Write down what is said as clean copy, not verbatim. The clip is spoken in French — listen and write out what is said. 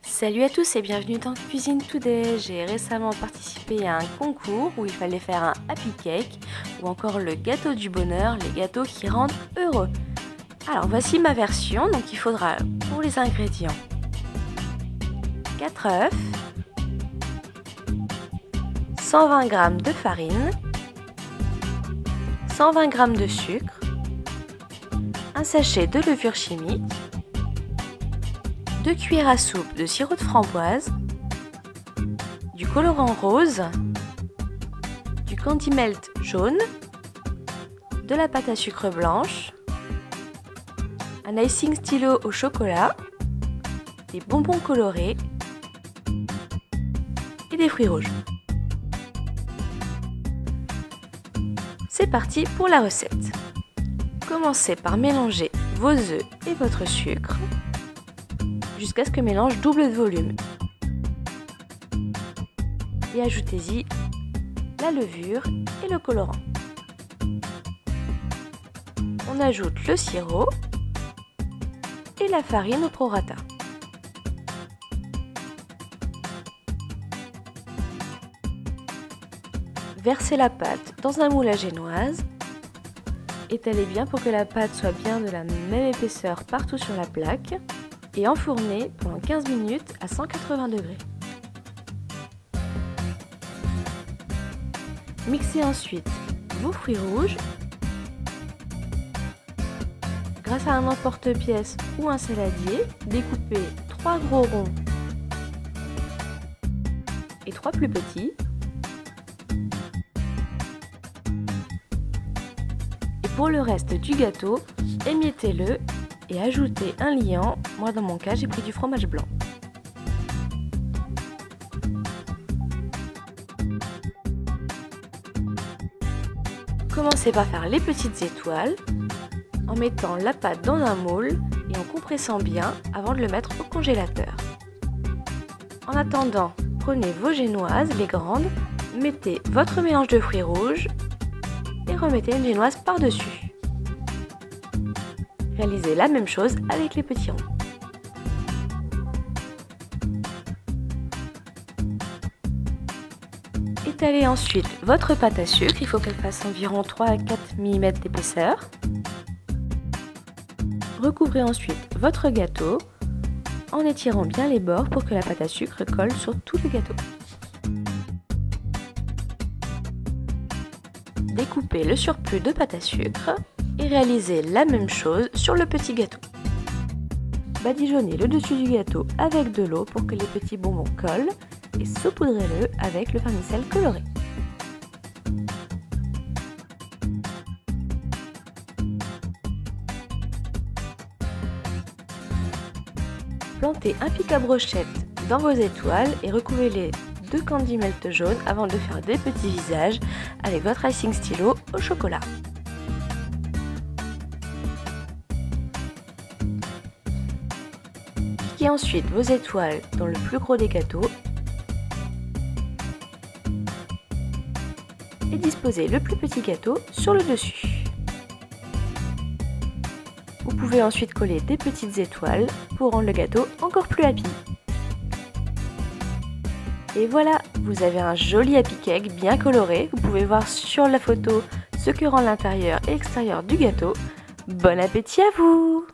Salut à tous et bienvenue dans Cuisine Today. J'ai récemment participé à un concours où il fallait faire un happy cake ou encore le gâteau du bonheur, les gâteaux qui rendent heureux. Alors voici ma version, donc il faudra pour les ingrédients 4 œufs, 120 g de farine, 120 g de sucre, un sachet de levure chimique, 2 cuillères à soupe de sirop de framboise, du colorant rose, du candy melt jaune, de la pâte à sucre blanche, un icing stylo au chocolat, des bonbons colorés et des fruits rouges. C'est parti pour la recette. Commencez par mélanger vos œufs et votre sucre jusqu'à ce que le mélange double de volume. Et ajoutez-y la levure et le colorant. On ajoute le sirop et la farine au prorata. Versez la pâte dans un moule à génoise. Étalez bien pour que la pâte soit bien de la même épaisseur partout sur la plaque. Et enfournez pendant 15 minutes à 180 degrés. Mixez ensuite vos fruits rouges. Grâce à un emporte-pièce ou un saladier, découpez 3 gros ronds et 3 plus petits. Et pour le reste du gâteau, émiettez-le et ajoutez un liant. Moi dans mon cas j'ai pris du fromage blanc. Commencez par faire les petites étoiles en mettant la pâte dans un moule et en compressant bien avant de le mettre au congélateur. En attendant, prenez vos génoises, les grandes, mettez votre mélange de fruits rouges et remettez une génoise par-dessus. Réalisez la même chose avec les petits ronds. Étalez ensuite votre pâte à sucre, il faut qu'elle fasse environ 3 à 4 mm d'épaisseur. Recouvrez ensuite votre gâteau en étirant bien les bords pour que la pâte à sucre colle sur tout le gâteau. Découpez le surplus de pâte à sucre et réalisez la même chose sur le petit gâteau. Badigeonnez le dessus du gâteau avec de l'eau pour que les petits bonbons collent et saupoudrez-le avec le vermicelle coloré. Plantez un pic à brochette dans vos étoiles et recouvrez-les de candy melt jaune avant de faire des petits visages avec votre icing stylo au chocolat. Piquez ensuite vos étoiles dans le plus gros des gâteaux et disposez le plus petit gâteau sur le dessus. Vous pouvez ensuite coller des petites étoiles pour rendre le gâteau encore plus happy. Et voilà, vous avez un joli happy cake bien coloré. Vous pouvez voir sur la photo ce que rend l'intérieur et l'extérieur du gâteau. Bon appétit à vous!